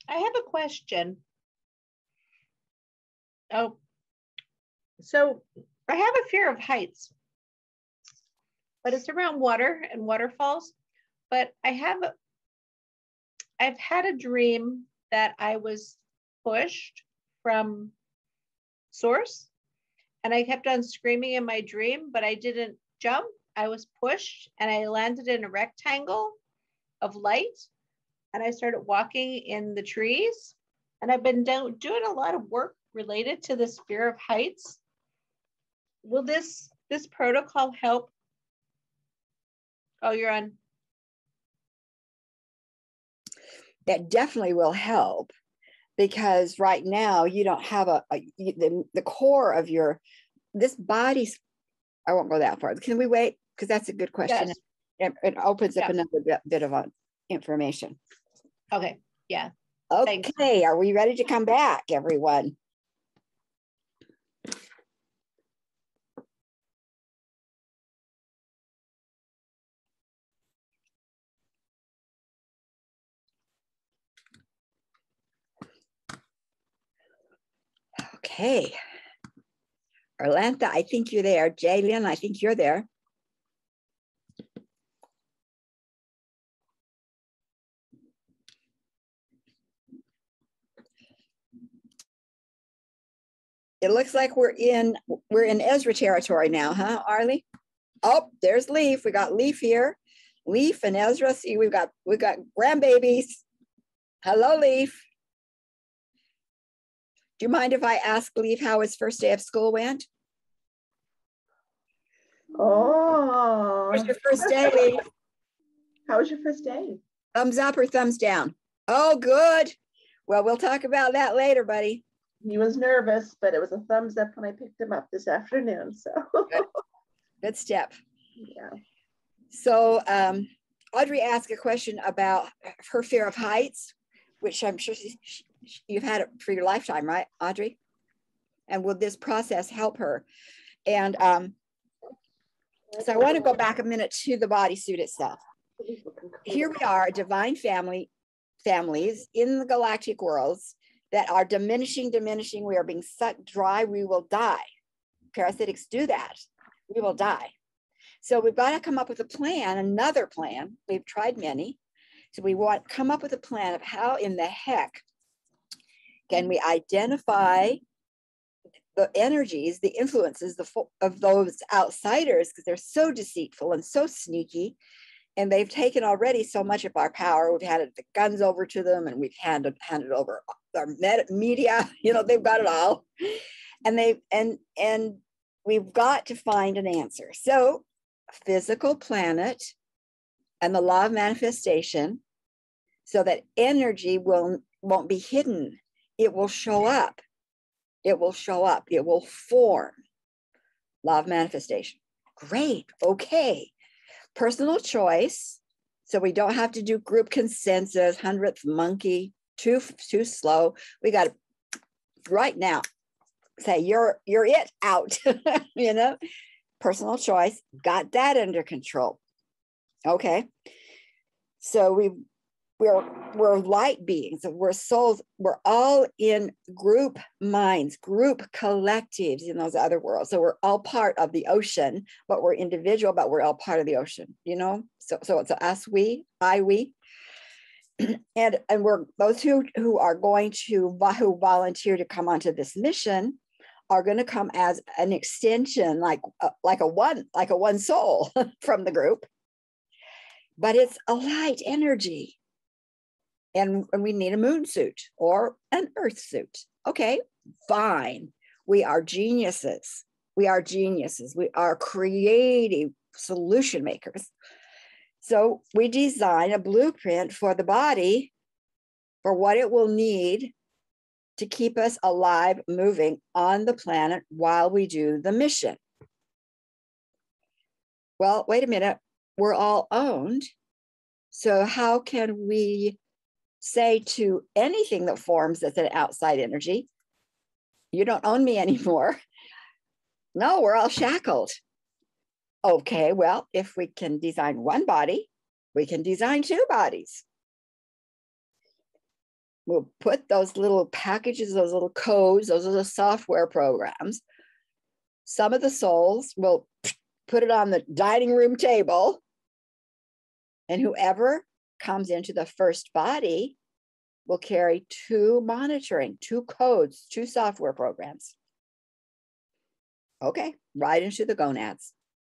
I have a question. Oh, so I have a fear of heights, but it's around water and waterfalls. But I've had a dream that I was pushed from source, and I kept on screaming in my dream, but I didn't jump. I was pushed and I landed in a rectangle of light, and I started walking in the trees. And I've been doing a lot of work related to this fear of heights. Will this protocol help? Oh, you're on. That definitely will help, because right now you don't have the core of this body's. I won't go that far. Can we wait? Because that's a good question. Yes. It opens up another bit of information. Okay. Yeah. Okay. Thanks. Are we ready to come back, everyone? Okay. Orlantha, I think you're there. Jaylyn, I think you're there. It looks like we're in Ezra territory now, huh, Arlie? Oh, there's Leaf. We got Leaf here. Leaf and Ezra. See, we've got grandbabies. Hello, Leaf. Do you mind if I ask Leaf how his first day of school went? Oh. What's your first day, Leaf? How was your first day? Thumbs up or thumbs down? Oh, good. Well, we'll talk about that later, buddy. He was nervous, but it was a thumbs up when I picked him up this afternoon. So good step. Yeah. So Audrey asked a question about her fear of heights, which I'm sure you've had it for your lifetime, right, Audrey? And will this process help her? And so I want to go back a minute to the bodysuit itself. Here we are, divine families in the galactic worlds that are diminishing. We are being sucked dry. We will die. Parasitics do that. We will die. So we've got to come up with a plan, another plan. We've tried many. So we want to come up with a plan of how in the heck can we identify the energies, the influences of those outsiders, because they're so deceitful and so sneaky. And they've taken already so much of our power. We've handed the guns over to them, and we've handed over our media. You know, they've got it all, and we've got to find an answer. So, a physical planet and the law of manifestation, so that energy won't be hidden. It will show up. It will show up. It will form. Law of manifestation. Great. Okay. Personal choice, so we don't have to do group consensus, 100th monkey, too slow. We got to right now say you're it out. You know, personal choice, got that under control. Okay, so we're light beings, we're souls, we're all in group minds, group collectives in those other worlds. So we're all part of the ocean, but we're individual, but we're all part of the ocean, you know? So it's us, we. And we're those who volunteer to come onto this mission are going to come as an extension, like a one soul from the group. But it's a light energy. And we need a moon suit or an earth suit. Okay, fine. We are geniuses. We are creative solution makers. So we design a blueprint for the body for what it will need to keep us alive, moving on the planet while we do the mission. Well, wait a minute. We're all owned. So how can we say to anything that forms as an outside energy, you don't own me anymore? No, we're all shackled. Okay, well, if we can design one body, we can design two bodies. we'll put those little packages, those little codes, those are the software programs. Some of the souls will put it on the dining room table, and whoever comes into the first body will carry 2 monitoring, 2 codes, 2 software programs. Okay, right into the gonads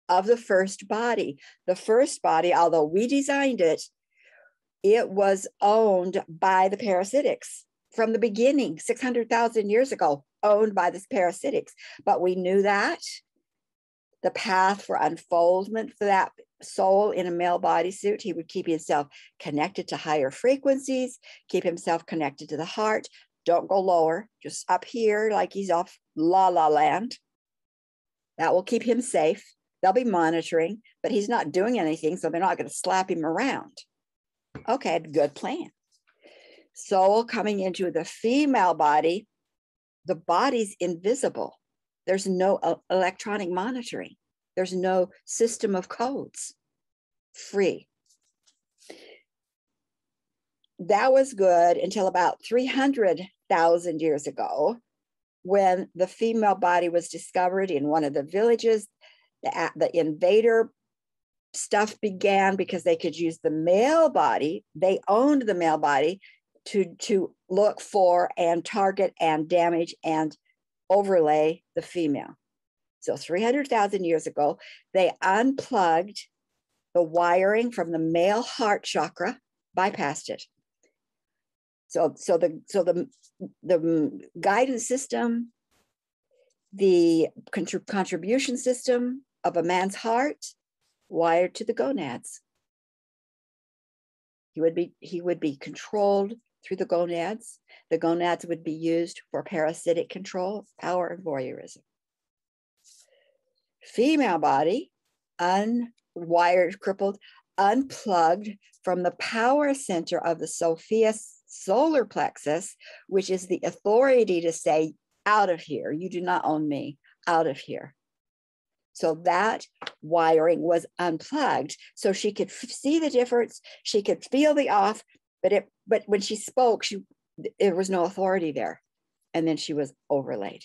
of the first body. The first body, although we designed it, it was owned by the parasitics from the beginning, 600,000 years ago, owned by the parasitics. But we knew that the path for unfoldment for that soul in a male bodysuit, he would keep himself connected to higher frequencies, keep himself connected to the heart. Don't go lower, just up here like he's off la la land. That will keep him safe. They'll be monitoring, but he's not doing anything, so they're not going to slap him around. Okay, good plan. Soul coming into the female body, the body's invisible. There's no electronic monitoring. There's no system of codes. Free. That was good until about 300,000 years ago, when the female body was discovered in one of the villages. The invader stuff began because they could use the male body. They owned the male body to look for and target and damage and overlay the female. So 300,000 years ago, they unplugged the wiring from the male heart chakra, bypassed it. So the guidance system, the contribution system of a man's heart, wired to the gonads. He would be controlled through the gonads. The gonads would be used for parasitic control, power, and voyeurism. Female body, unwired, crippled, unplugged from the power center of the Sophia solar plexus, which is the authority to say, out of here, you do not own me, out of here. So that wiring was unplugged, so she could see the difference. She could feel the off, but when she spoke, there was no authority there, and then she was overlaid.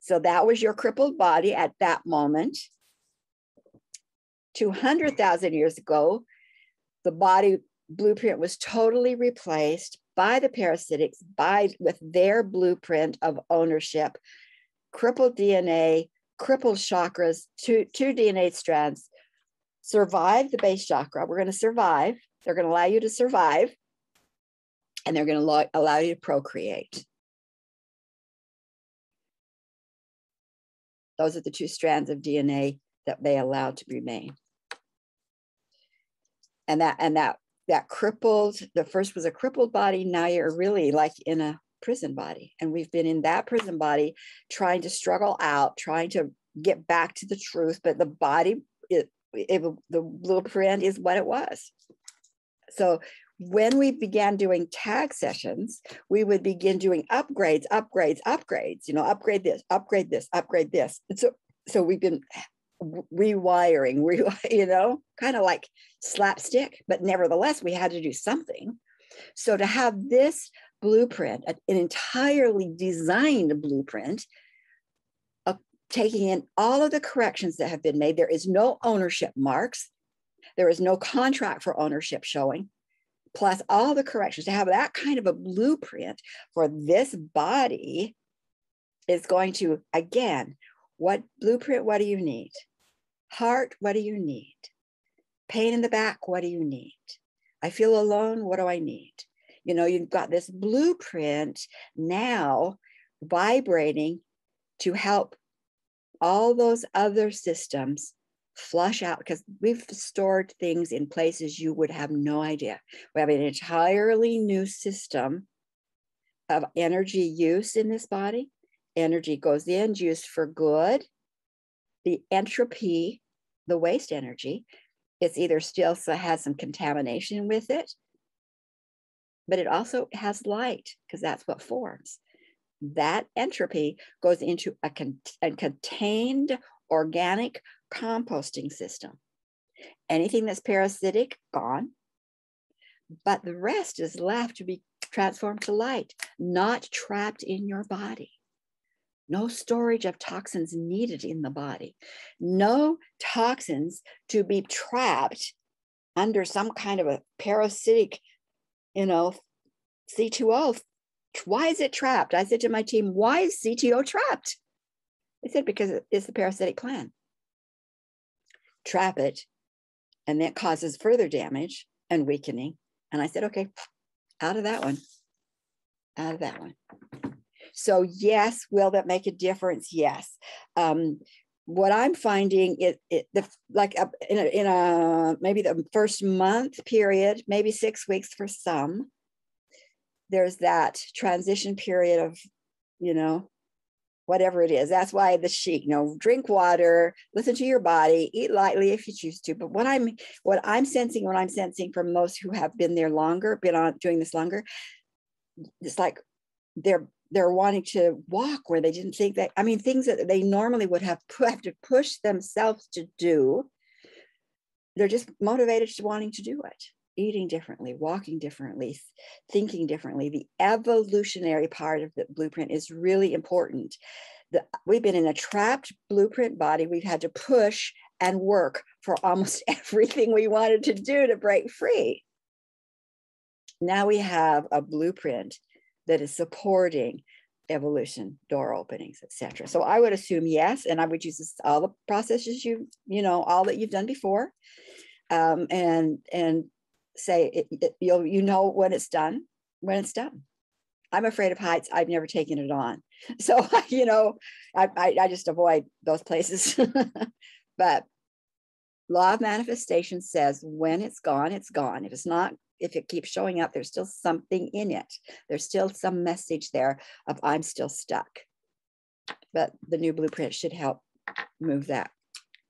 So that was your crippled body at that moment. 200,000 years ago, the body blueprint was totally replaced by the parasitics, with their blueprint of ownership, crippled DNA, crippled chakras, two DNA strands, survive the base chakra. We're going to survive. They're going to allow you to survive, and they're going to allow you to procreate. Those are the 2 strands of DNA that they allowed to remain. And that crippled, the first was a crippled body. Now you're really like in a prison body. And we've been in that prison body trying to struggle out, trying to get back to the truth, but the body, the blueprint is what it was. So when we began doing tag sessions, we would begin doing upgrades, you know, upgrade this, upgrade this, upgrade this. And so we've been rewiring, you know, kind of like slapstick, but nevertheless, we had to do something. So to have this blueprint, an entirely designed blueprint, taking in all of the corrections that have been made, there is no ownership marks, there is no contract for ownership showing, plus all the corrections. To have that kind of a blueprint for this body is going to, again, what blueprint, what do you need? Heart, what do you need? Pain in the back, what do you need? I feel alone, what do I need? You know, you've got this blueprint now vibrating to help all those other systems flush out, because we've stored things in places you would have no idea. We have an entirely new system of energy use in this body. Energy goes in, used for good. The entropy, the waste energy, it's either still has some contamination with it, but it also has light, because that's what forms. That entropy goes into a contained organic composting system. Anything that's parasitic, gone. But the rest is left to be transformed to light, not trapped in your body. No storage of toxins needed in the body. No toxins to be trapped under some kind of a parasitic, C2O. Why is it trapped? I said to my team, why is CTO trapped? They said, because it's the parasitic gland. Trap it, and that causes further damage and weakening. And I said, okay, out of that one. Out of that one. So yes, will that make a difference? Yes. What I'm finding is in a maybe the first month period, maybe 6 weeks for some, there's that transition period of, whatever it is. That's why the chic, drink water, listen to your body, eat lightly if you choose to. But what I'm sensing from those who have been there longer, been on doing this longer, it's like they're wanting to walk where they didn't think that, things that they normally would have to push themselves to do. They're just motivated to wanting to do it. Eating differently, walking differently, thinking differently. The evolutionary part of the blueprint is really important. We've been in a trapped blueprint body. We've had to push and work for almost everything we wanted to do to break free. Now we have a blueprint that is supporting evolution, door openings, etc. So I would assume yes, and I would use all the processes all that you've done before, and say you'll when it's done. I'm afraid of heights. I've never taken it on, so I just avoid those places. But law of manifestation says when it's gone, it's gone. If it keeps showing up, there's still something in it. There's still some message there of I'm still stuck. But the new blueprint should help move that.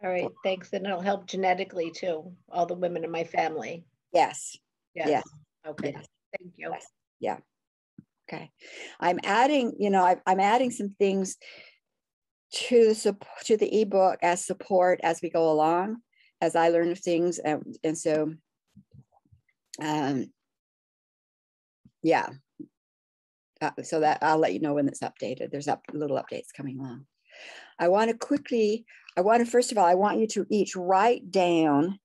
All right, thanks. And it'll help genetically too, all the women in my family. Yes. Yes. Okay. Yes. Thank you. Yes. Yeah. Okay. I'm adding, I'm adding some things to the ebook as support as we go along, as I learn things, and so. So that I'll let you know when it's updated. There's little updates coming along. First of all, I want you to each write down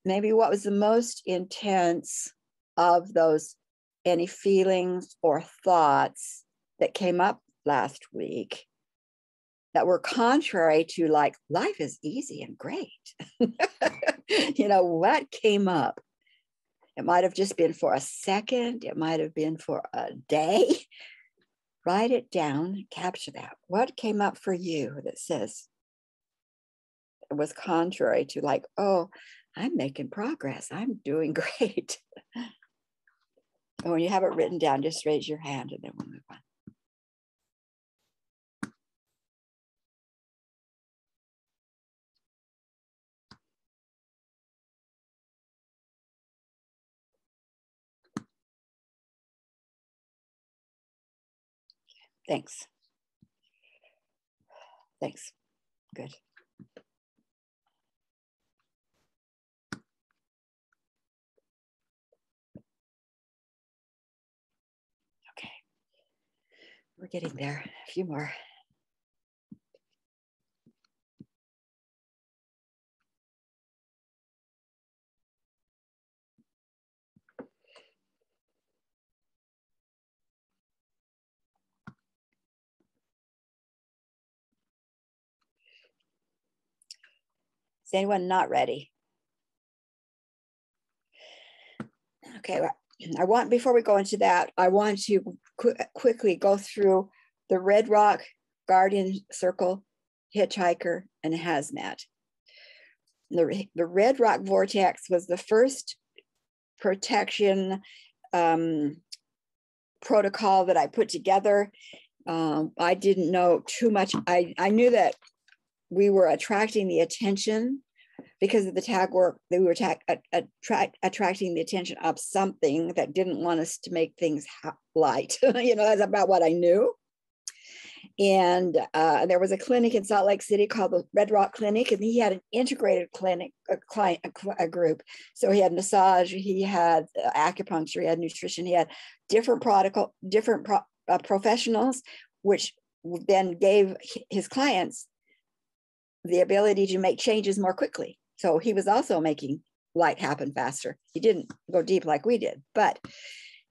maybe what was the most intense of those, any feelings or thoughts that came up last week that were contrary to like, life is easy and great. What came up? It might have just been for a second. It might have been for a day. Write it down, capture that. What came up for you that says it was contrary to like, oh, I'm making progress. I'm doing great. And when you have it written down, just raise your hand and then we'll move on. Thanks. Thanks. Good. Okay. We're getting there. A few more. Is anyone not ready? Okay, before we go into that, I want to quickly go through the Red Rock, Guardian Circle, Hitchhiker, and Hazmat. The Red Rock Vortex was the first protection protocol that I put together. I didn't know too much. I knew that we were attracting the attention because of the tag work, that we were attracting the attention of something that didn't want us to make things light. That's about what I knew. And there was a clinic in Salt Lake City called the Red Rock Clinic, and he had an integrated clinic, a group. So he had massage, he had acupuncture, he had nutrition, he had different professionals, which then gave his clients the ability to make changes more quickly. So he was also making light happen faster. He didn't go deep like we did, but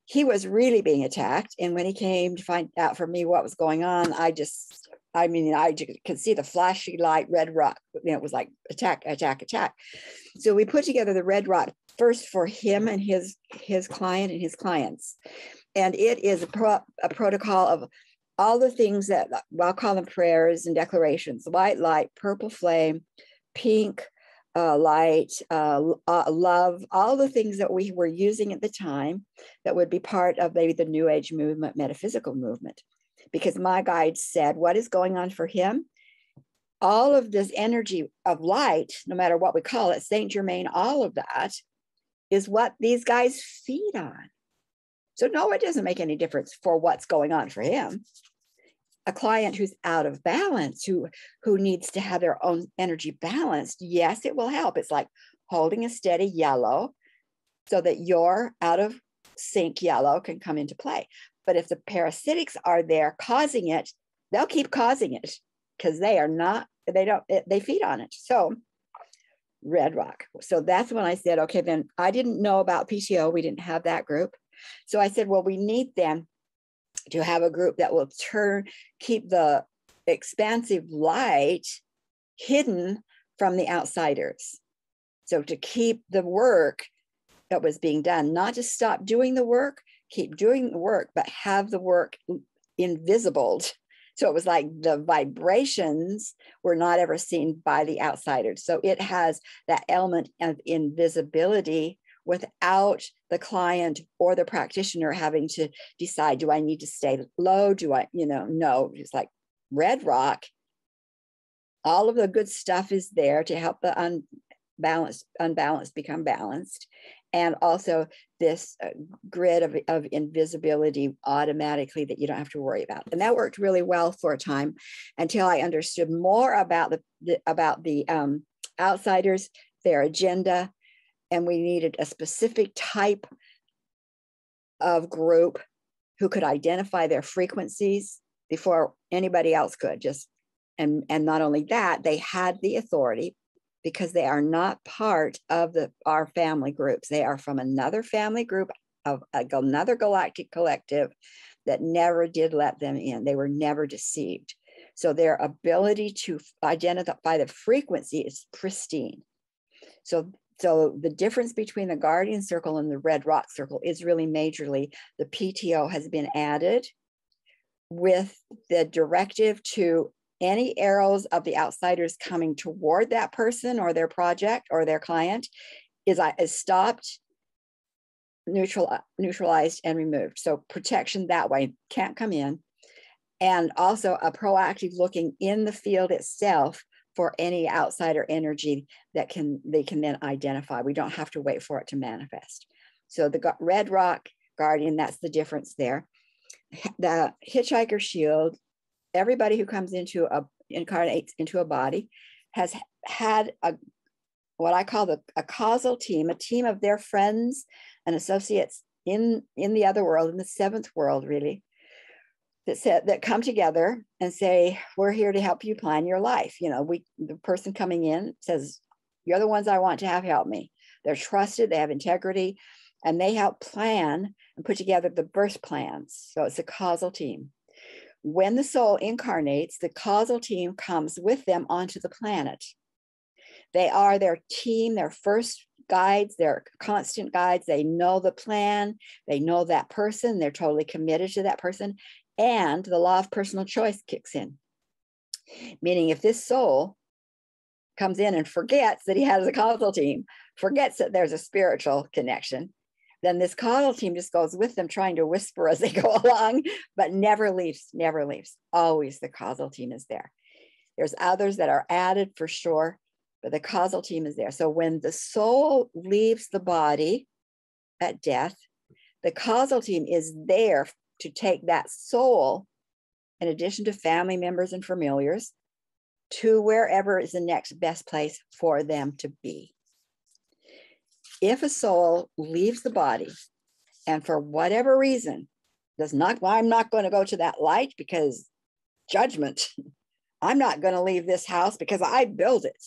he was really being attacked. And when he came to find out from me what was going on, I could see the flashy light, red rock. It was like attack, attack, attack. So we put together the red rock first for him and his client and his clients. And it is a protocol of all the things that I'll call them prayers and declarations: white light, purple flame, pink light, love, all the things that we were using at the time that would be part of maybe the New Age movement, metaphysical movement. Because my guide said, what is going on for him? All of this energy of light, no matter what we call it, Saint Germain, all of that is what these guys feed on. So no, it doesn't make any difference for what's going on for him. A client who's out of balance, who needs to have their own energy balanced, yes, it will help. It's like holding a steady yellow so that your out of sync yellow can come into play. But if the parasitics are there causing it, they'll keep causing it because they feed on it. So red rock. So that's when I said, okay, then I didn't know about PTO. We didn't have that group. So I said, well, we need them to have a group that will keep the expansive light hidden from the outsiders. So to keep the work that was being done, not to stop doing the work, keep doing the work, but have the work invisible. So it was like the vibrations were not ever seen by the outsiders. So it has that element of invisibility without the client or the practitioner having to decide, do I need to stay low? Do I, no, it's like red rock. All of the good stuff is there to help the unbalanced become balanced. And also this grid of invisibility automatically that you don't have to worry about. And that worked really well for a time until I understood more about the outsiders, their agenda, and we needed a specific type of group who could identify their frequencies before anybody else could. And not only that, they had the authority because they are not part of our family groups. They are from another family group of another galactic collective that never did let them in. They were never deceived. So their ability to identify the frequency is pristine. So the difference between the Guardian Circle and the Red Rock Circle is really majorly the PTO has been added with the directive to any arrows of the outsiders coming toward that person or their project or their client is stopped, neutralized, and removed. So protection that way can't come in. And also a proactive looking in the field itself for any outsider energy that they can then identify. We don't have to wait for it to manifest. So the Red Rock Guardian, that's the difference there. The Hitchhiker Shield, everybody who comes incarnates into a body has had what I call a causal team, a team of their friends and associates in the other world, in the seventh world, really, that come together and say, we're here to help you plan your life. The person coming in says, you're the ones I want to have help me. They're trusted, they have integrity, and they help plan and put together the birth plans. So it's a causal team. When the soul incarnates, the causal team comes with them onto the planet. They are their team, their first guides, their constant guides. They know the plan, they know that person, they're totally committed to that person. And the law of personal choice kicks in. Meaning if this soul comes in and forgets that he has a causal team, forgets that there's a spiritual connection, then this causal team just goes with them trying to whisper as they go along, but never leaves. Always the causal team is there. There's others that are added for sure, but the causal team is there. So when the soul leaves the body at death, the causal team is there to take that soul in addition to family members and familiars, to wherever is the next best place for them to be. If a soul leaves the body and for whatever reason does not, well, I'm not going to go to that light because judgment. I'm not going to leave this house because I built it.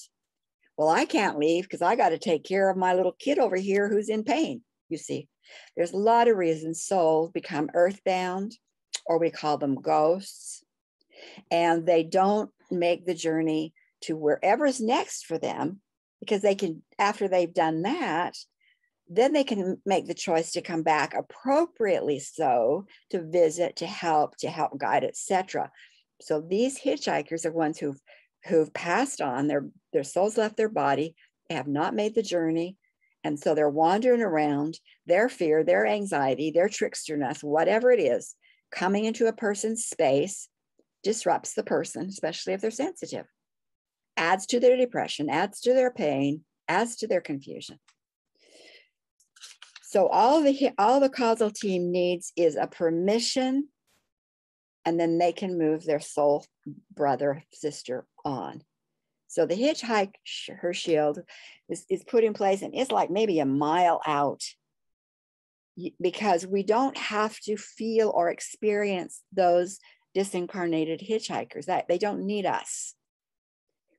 Well, I can't leave because I got to take care of my little kid over here who's in pain. You see, there's a lot of reasons souls become earthbound, or we call them ghosts, and they don't make the journey to wherever's next for them, because they can, after they've done that, then they can make the choice to come back appropriately so, to visit, to help guide, etc. So these hitchhikers are ones who've passed on, their souls left their body, they have not made the journey, and so they're wandering around. Their fear, their anxiety, their tricksterness, whatever it is, coming into a person's space disrupts the person, especially if they're sensitive, adds to their depression, adds to their pain, adds to their confusion. So all the causal team needs is a permission, and then they can move their soul brother, sister on. So the hitchhike, her shield is put in place, and it's like maybe a mile out, because we don't have to feel or experience those disincarnated hitchhikers. That they don't need us.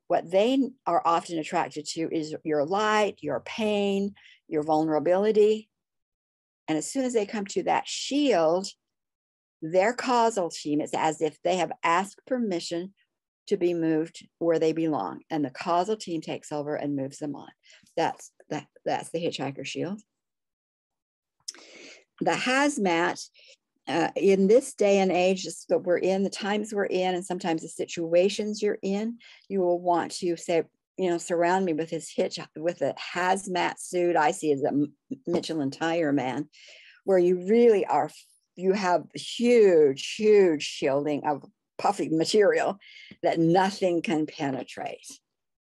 What they are often attracted to is your light, your pain, your vulnerability. And as soon as they come to that shield, their causal team, it's as if they have asked permission to be moved where they belong, and the causal team takes over and moves them on. That's the hitchhiker shield. The hazmat, in this day and age that we're in, the times we're in, and sometimes the situations you're in, you will want to say, surround me with with a hazmat suit. I see as a Michelin tire man, where you really are, you have huge shielding of puffy material that nothing can penetrate.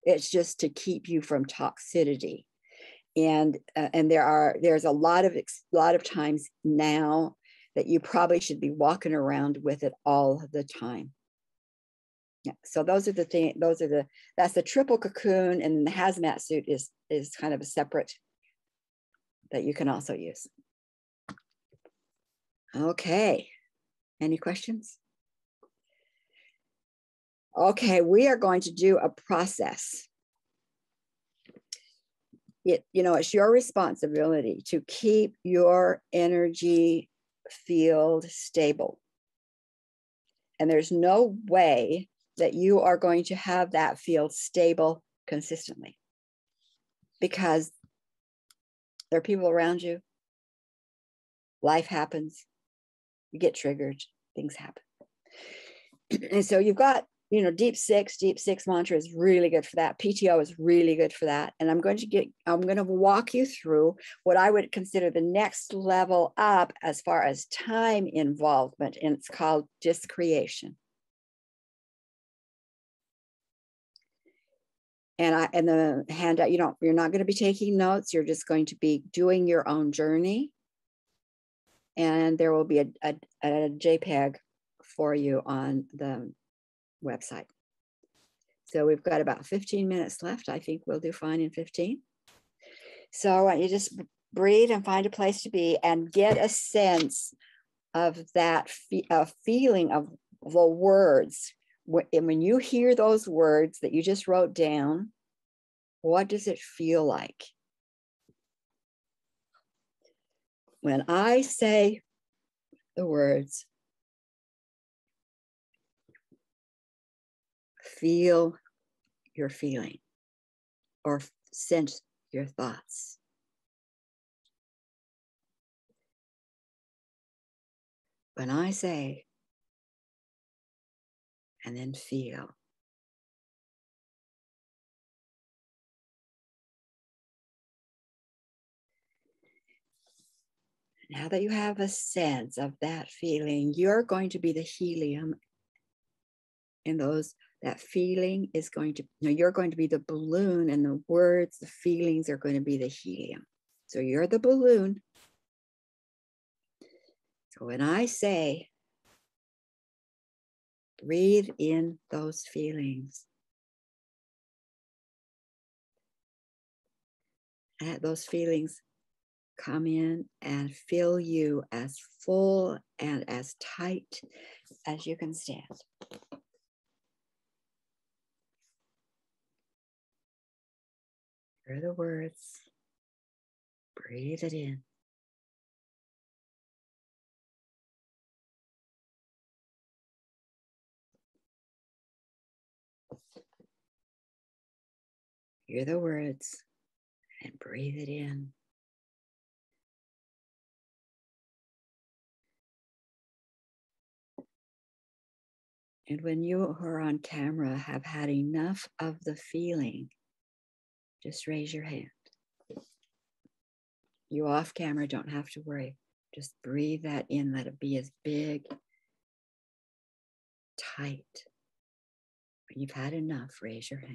It's just to keep you from toxicity. And there's a lot of times now that you probably should be walking around with it all the time. Yeah, so those are the things, that's the triple cocoon, and the hazmat suit is kind of a separate that you can also use. Okay, any questions? Okay, we are going to do a process. It's your responsibility to keep your energy field stable. And there's no way that you are going to have that field stable consistently, because there are people around you. Life happens. You get triggered. Things happen. And so you've got, deep six mantra is really good for that. PTO is really good for that. And I'm going to walk you through what I would consider the next level up as far as time involvement, and it's called discreation. And the handout, you're not going to be taking notes. You're just going to be doing your own journey. And there will be a JPEG for you on the website. So we've got about 15 minutes left. I think we'll do fine in 15. So I want you to just breathe and find a place to be and get a sense of that feeling of the words. When you hear those words that you just wrote down, what does it feel like? When I say the words, feel your feeling or sense your thoughts. When I say, and then feel. Now that you have a sense of that feeling, you're going to be the helium in those. That feeling is going to, you're going to be the balloon, and the words, the feelings are going to be the helium. So you're the balloon. So when I say, Breathe in those feelings. Let those feelings come in and fill you as full and as tight as you can stand. Hear the words. Breathe it in. Hear the words and breathe it in. And when you who are on camera have had enough of the feeling, just raise your hand. You off camera don't have to worry. Just breathe that in. Let it be as big, tight. When you've had enough, raise your hand.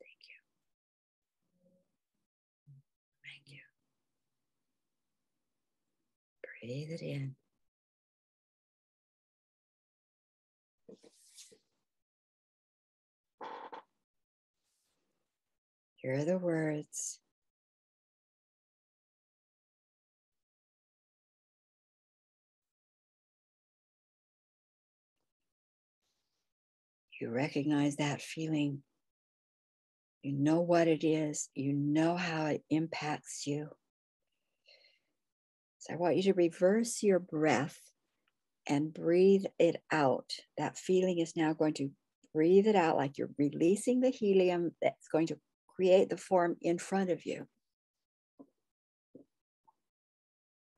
Thank you. Thank you. Breathe it in. Hear the words. You recognize that feeling. You know what it is. You know how it impacts you. So I want you to reverse your breath and breathe it out. That feeling is now going to breathe it out like you're releasing the helium that's going to create the form in front of you.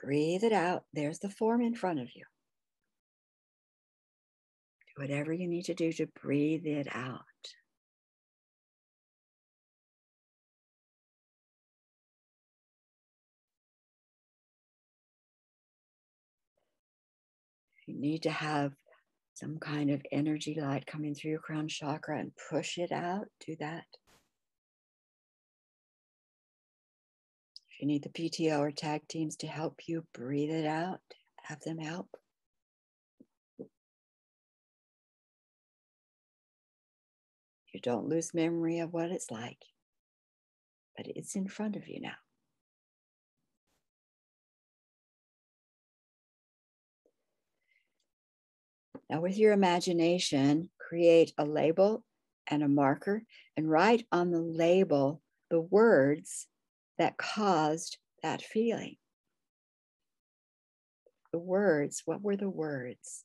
Breathe it out. There's the form in front of you. Do whatever you need to do to breathe it out. You need to have some kind of energy light coming through your crown chakra and push it out. Do that. If you need the PTO or tag teams to help you breathe it out, have them help. You don't lose memory of what it's like, but it's in front of you now. Now, with your imagination, create a label and a marker and write on the label the words that caused that feeling. The words, what were the words?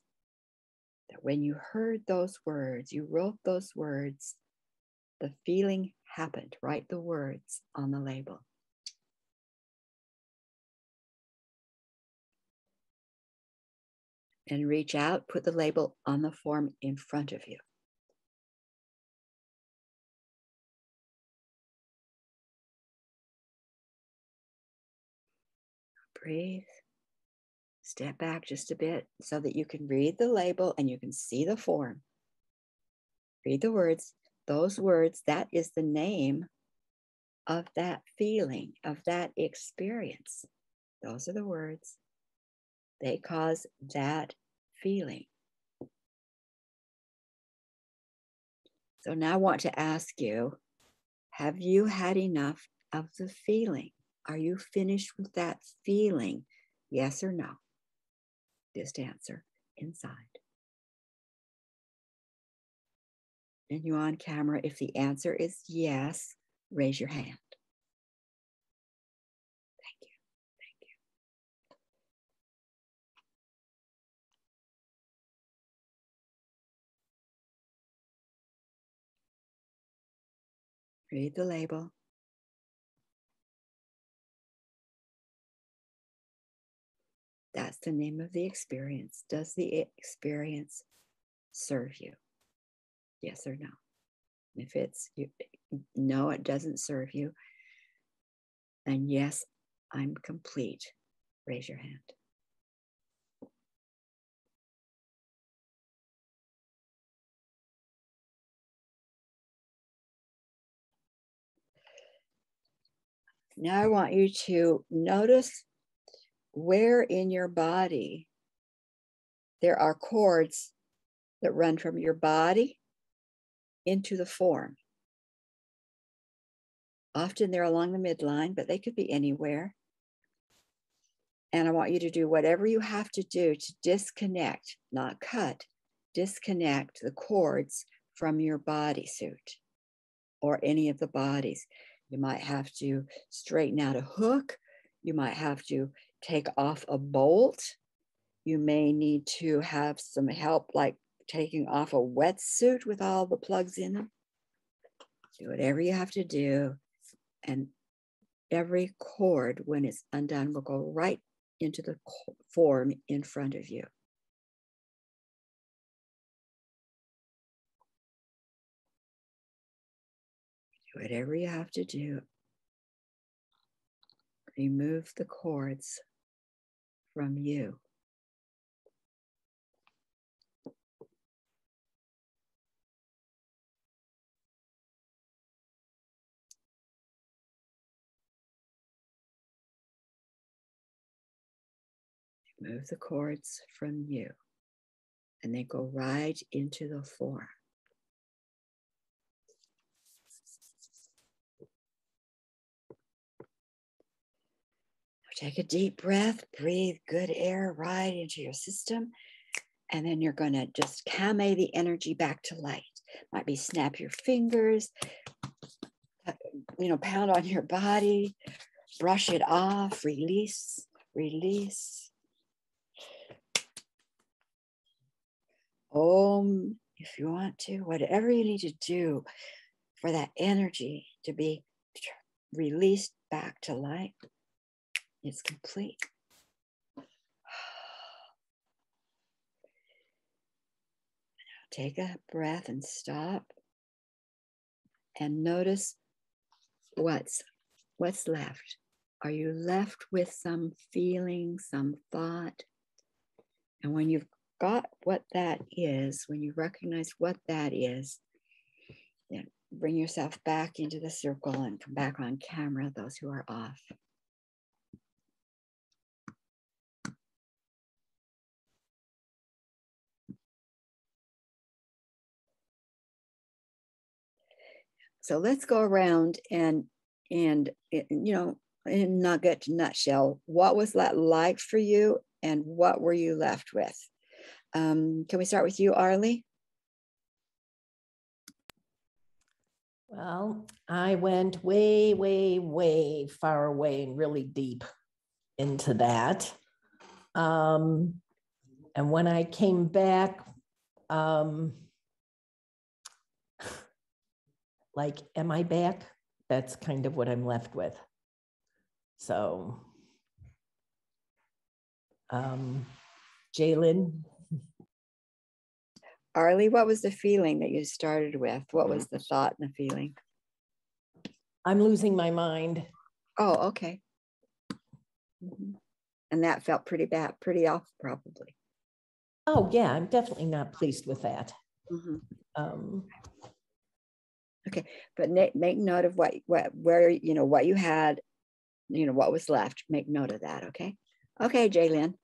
That when you heard those words, you wrote those words, the feeling happened. Write the words on the label. And reach out, put the label on the form in front of you. Breathe. Step back just a bit so that you can read the label and you can see the form. Read the words. Those words, that is the name of that feeling, of that experience. Those are the words. They cause that feeling. So now I want to ask you, have you had enough of the feeling? Are you finished with that feeling? Yes or no? Just answer inside. And you on camera, if the answer is yes, raise your hand. Thank you. Thank you. Read the label. That's the name of the experience. Does the experience serve you? Yes or no? If it's no, it doesn't serve you. And yes, I'm complete. Raise your hand. Now I want you to notice where in your body there are cords that run from your body into the form. Often they're along the midline, but they could be anywhere. And I want you to do whatever you have to do to disconnect, not cut, disconnect the cords from your bodysuit or any of the bodies. You might have to straighten out a hook. You might have to take off a bolt. You may need to have some help, like taking off a wetsuit with all the plugs in them. Do whatever you have to do. And every cord, when it's undone, will go right into the form in front of you. Do whatever you have to do. Remove the cords from you. Move the cords from you, and they go right into the form. Take a deep breath, breathe good air right into your system, and then you're going to just kame the energy back to light. Might be snap your fingers, pound on your body, brush it off, release, release. If you want to, whatever you need to do for that energy to be released back to light, it's complete. Take a breath and stop and notice what's left. Are you left with some feeling, some thought? And when you've got what that is, when you recognize what that is, then bring yourself back into the circle and come back on camera, those who are off. So let's go around and in a nutshell, what was that like for you and what were you left with? Can we start with you, Arlie? Well, I went way, way, way far away and really deep into that. And when I came back, like, am I back? That's kind of what I'm left with. So, Jalen. Arlie, what was the feeling that you started with? What was the thought and the feeling? I'm losing my mind. Oh, okay. Mm-hmm. And that felt pretty bad, pretty off, probably. Oh, yeah, I'm definitely not pleased with that. Mm-hmm. Okay, but make note of what you had, what was left. Make note of that, okay? Okay, Jaylyn.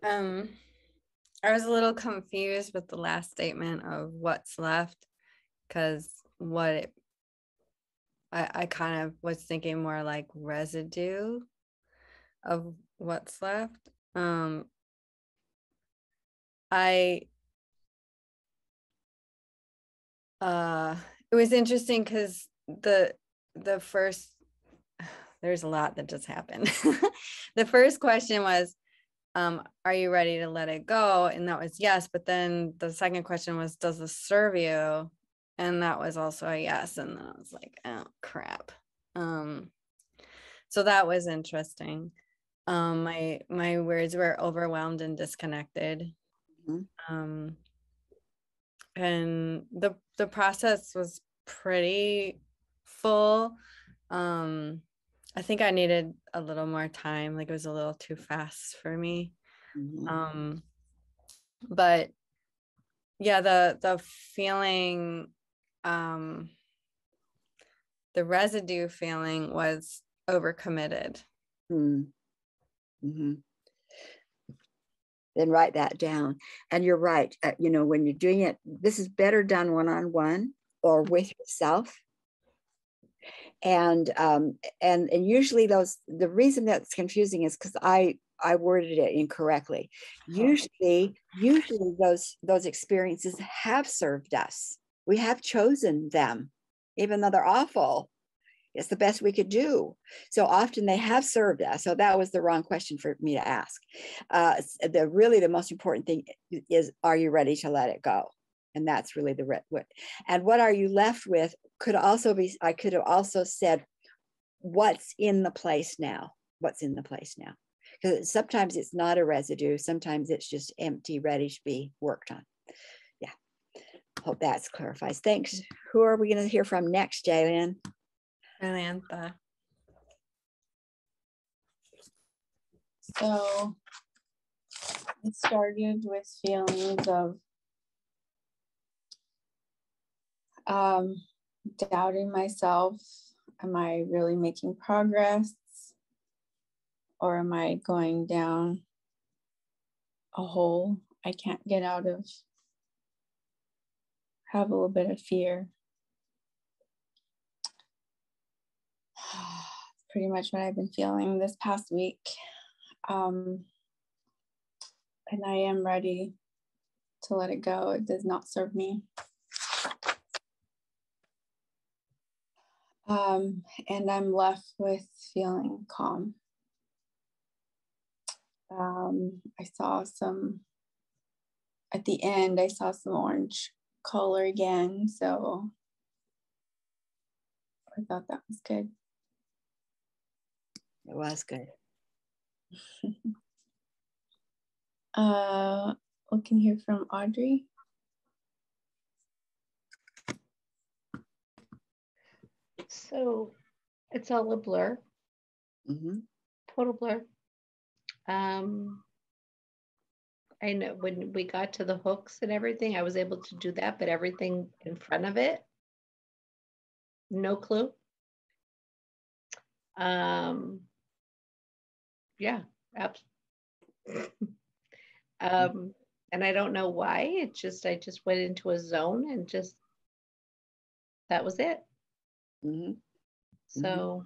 I was a little confused with the last statement of what's left, because I kind of was thinking more like residue of what's left. It was interesting because the first, there's a lot that just happened. The first question was, are you ready to let it go? And that was yes. But then the second question was, does this serve you? And that was also a yes. And then I was like, oh crap. So that was interesting. My words were overwhelmed and disconnected. Mm-hmm. And the process was pretty full. I think I needed a little more time. Like, it was a little too fast for me. Mm-hmm. But yeah, the feeling, the residue feeling was overcommitted. Mm-hmm. Then write that down. And you're right. You know, when you're doing it, this is better done one-on-one or with yourself. And usually the reason that's confusing is because I worded it incorrectly. Usually those experiences have served us. We have chosen them, even though they're awful. It's the best we could do. So often they have served us. So that was the wrong question for me to ask. The most important thing is, are you ready to let it go? And that's really and what are you left with could also be, I could have also said, what's in the place now? What's in the place now? Because sometimes it's not a residue. Sometimes it's just empty, ready to be worked on. Yeah. Hope that clarifies. Thanks. Who are we going to hear from next, Jaylyn? Samantha. So it started with feelings of doubting myself. Am I really making progress? Or am I going down a hole I can't get out of? Have a little bit of fear. Pretty much what I've been feeling this past week. And I am ready to let it go. It does not serve me. And I'm left with feeling calm. I saw at the end, I saw some orange color again. So I thought that was good. It was good. We can hear from Audrey. So it's all a blur. Mm-hmm. Total blur. I know when we got to the hooks and everything, I was able to do that, but everything in front of it, no clue. Yeah, absolutely. And I don't know why. I just went into a zone and just that was it. Mm-hmm. So,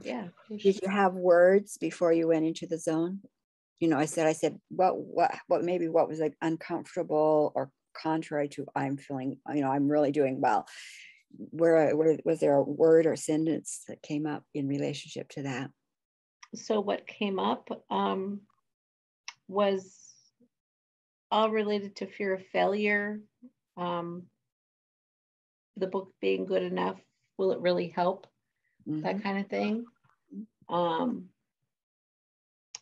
yeah. Did you have words before you went into the zone? You know, I said, what was like uncomfortable or contrary to I'm feeling, you know, I'm really doing well. Where was there a word or sentence that came up in relationship to that? So what came up was all related to fear of failure. The book being good enough, will it really help? Mm-hmm. That kind of thing.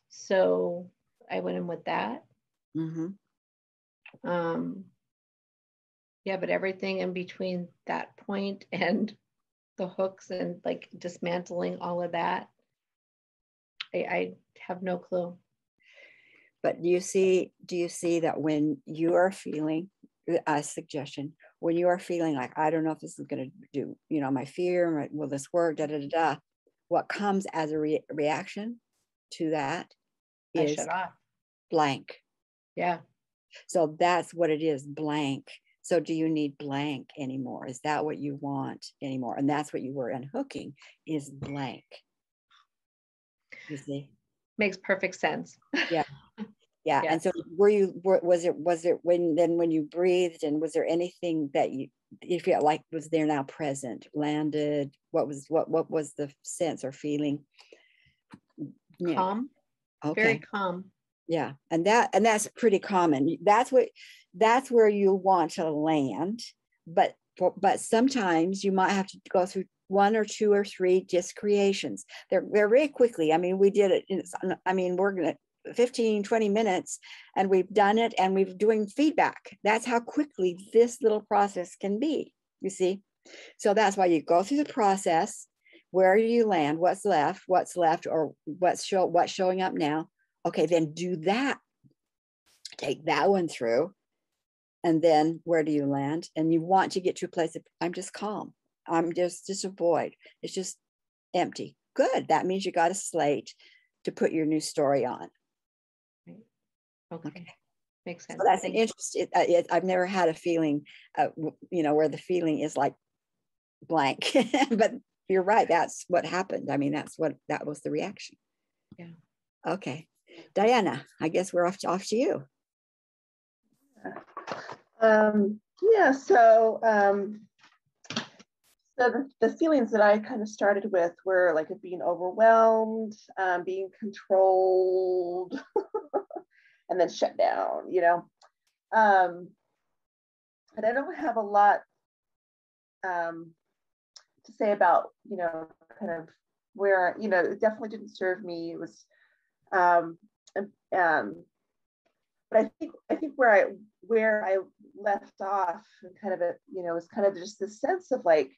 So I went in with that. Mm-hmm. Yeah, but everything in between that point and the hooks and like dismantling all of that, I have no clue. But do you see that when you are feeling, a suggestion, when you are feeling like, I don't know if this is going to do, you know, my fear, will this work, what comes as a reaction to that is I shut off. Blank. Yeah. So that's what it is, blank. So do you need blank anymore? Is that what you want anymore? And that's what you were unhooking, is blank. You see? Makes perfect sense. Yeah. Yeah. Yes. And so was it when you breathed, and was there anything that you felt like was there now present, landed? What was the sense or feeling? Calm. Okay. Very calm. Yeah. And that's pretty common. That's where you want to land. But sometimes you might have to go through 1 or 2 or 3 just creations. They're very quickly. I mean, we did it. We're going to 15, 20 minutes, and we've done it, and we're doing feedback. That's how quickly this little process can be, you see? So that's why you go through the process. Where do you land? What's left, or what's showing up now? Okay, then do that. Take that one through. And then where do you land? And you want to get to a place of, I'm just calm. I'm just a void. It's just empty. good. That means you got a slate to put your new story on. Okay. Makes sense. So that's an Thank you. interest. I've never had a feeling, where the feeling is like blank, but you're right. That's what happened. I mean, that was the reaction. Yeah. Okay. Diana, I guess we're off to you. Yeah, so the feelings that I kind of started with were like of being overwhelmed, being controlled, and then shut down, and I don't have a lot to say about, kind of where, it definitely didn't serve me. It was, but I think where I left off and kind of was kind of just this sense of like,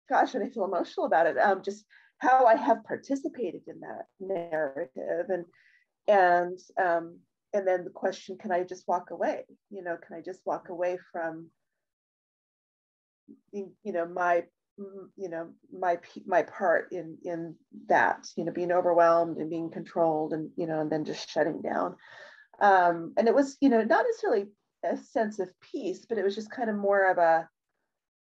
gosh, and I feel emotional about it. Just how I have participated in that narrative, and then the question, can I just walk away? Can I just walk away from, my part in that, being overwhelmed and being controlled, and and then just shutting down. And it was, not necessarily a sense of peace, but it was just kind of more of a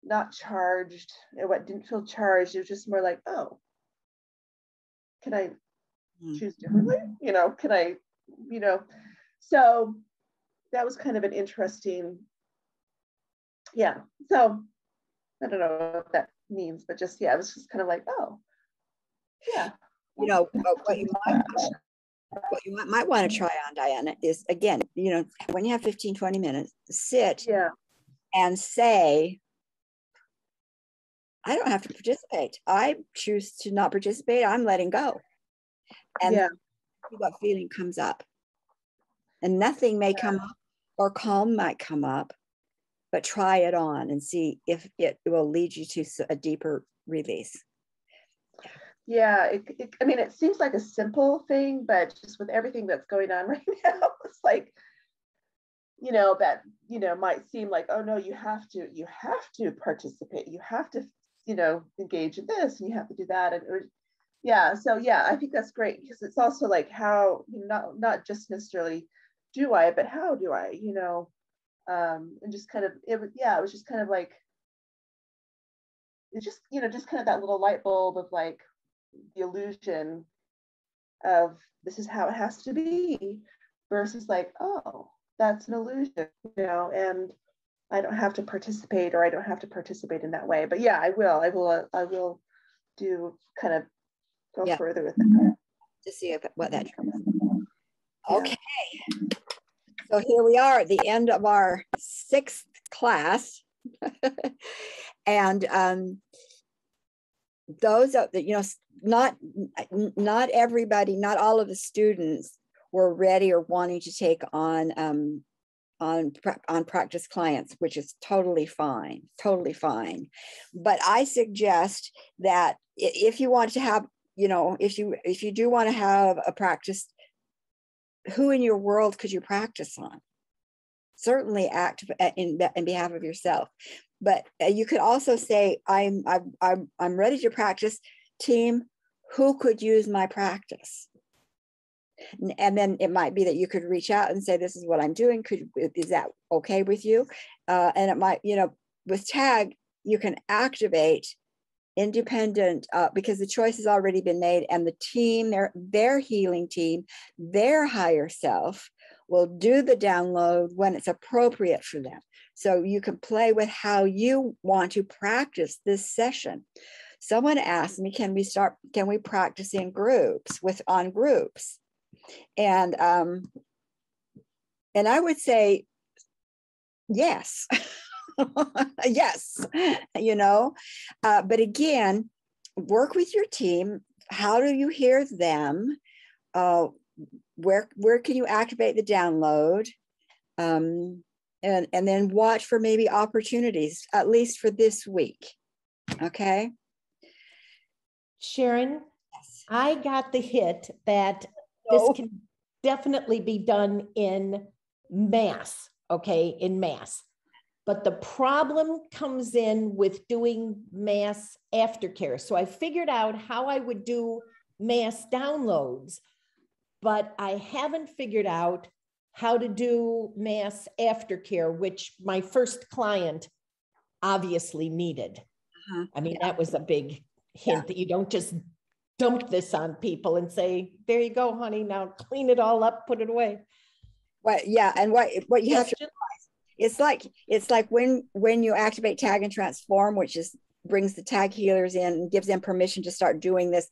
not charged. What didn't feel charged. It was just more like, oh, can I choose differently? Can I, so that was kind of an interesting, yeah. So I don't know what that means, but just, yeah, it was just kind of like, oh, yeah. What you might want to try on, Diana, is, again, when you have 15, 20 minutes, sit and say, I don't have to participate. I choose to not participate. I'm letting go. And see what feeling comes up. And nothing may come up, or calm might come up, but try it on and see if it will lead you to a deeper release. Yeah, it seems like a simple thing, but just with everything that's going on right now, it's like, that, might seem like, oh no, you have to participate. You have to, engage in this, and you have to do that. And I think that's great, because it's also like how, not just necessarily do I, but how do I, and just kind of, it was just kind of like, it's just, just kind of that little light bulb of like the illusion of this is how it has to be, versus like, oh, that's an illusion, and I don't have to participate, or I don't have to participate in that way. But yeah, I will do kind of go further with that to see what that comes. Okay, so here we are at the end of our 6th class. And those that, not everybody, not all of the students were ready or wanting to take on practice clients, which is totally fine. But I suggest that if you want to have, if you do want to have a practice, who in your world could you practice on? Certainly act in behalf of yourself. But you could also say, I'm ready to practice. Team, who could use my practice? And then it might be that you could reach out and say, this is what I'm doing. Is that okay with you? And it might, with TAG, you can activate independent, because the choice has already been made, and the team, their healing team, their higher self will do the download when it's appropriate for them. So you can play with how you want to practice this session. Someone asked me, can we practice in groups, on groups? And I would say, yes. Yes, but again, work with your team. How do you hear them? Where can you activate the download? And then watch for maybe opportunities, at least for this week. Okay. Sharon, Yes. I got the hit that this can definitely be done in mass, okay, in mass. but the problem comes in with doing mass aftercare. So I figured out how I would do mass downloads, but I haven't figured out how to do mass aftercare, which my first client obviously needed. I mean, that was a big hint that you don't just dump this on people and say, there you go, honey, now clean it all up, put it away. Well, yeah, and what you have to realize, it's like when you activate Tag and Transform, which is brings the tag healers in and gives them permission to start doing this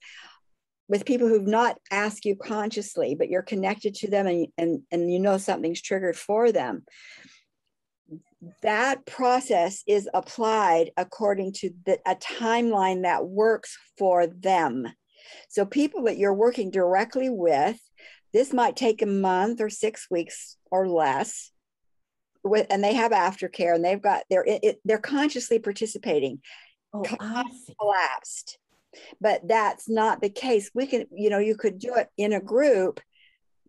with people who've not asked you consciously, but you're connected to them and you know something's triggered for them. That process is applied according to a timeline that works for them. So people that you're working directly with, this might take a month or 6 weeks or less, and they have aftercare, and they've got they're consciously participating. Oh, I see. Collapsed, but that's not the case. We can, you could do it in a group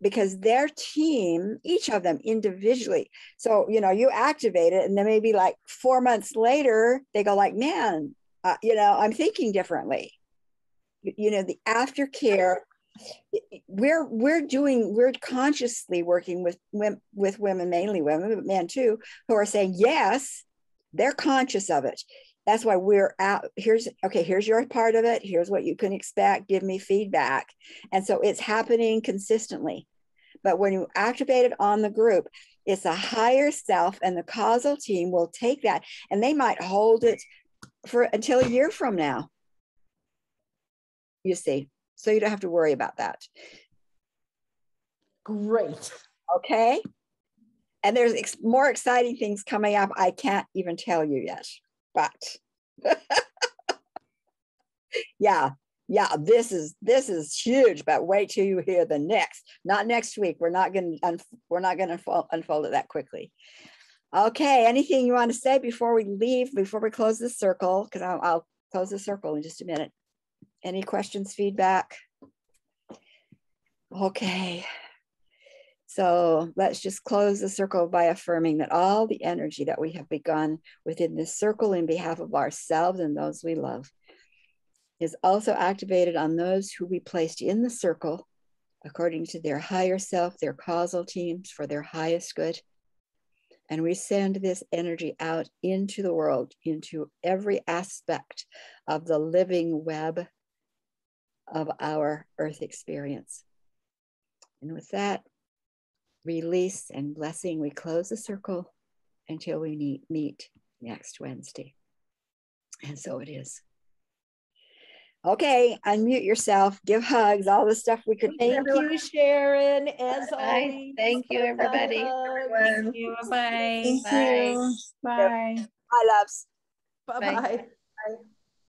because their team, each of them individually. So, you activate it, and then maybe like 4 months later, they go like, man, I'm thinking differently. The aftercare, we're consciously working with women, mainly women, but men too, who are saying, yes, they're conscious of it. That's why we're out. Here's your part of it. Here's what you can expect. Give me feedback. And so it's happening consistently. But when you activate it on the group, it's a higher self, and the causal team will take that, and they might hold it until a year from now. You see, so you don't have to worry about that. Great. Okay. And there's more exciting things coming up. I can't even tell you yet, but yeah, this is huge, but wait till you hear the not next week. We're not going to unfold it that quickly. Okay. Anything you want to say before we leave, before we close the circle? Because I'll close the circle in just a minute. Any questions, feedback? Okay. So let's just close the circle by affirming that all the energy that we have begun within this circle in behalf of ourselves and those we love is also activated on those who we placed in the circle according to their higher self, their causal teams for their highest good. And we send this energy out into the world, into every aspect of the living web of our earth experience. And with that release and blessing, we close the circle until we meet next Wednesday. And so it is. Okay, unmute yourself, give hugs, all the stuff we could. Thank you, Sharon, as always. Thank you, everybody. Thank you. Bye. Thank you. Bye. Bye, loves. Bye-bye.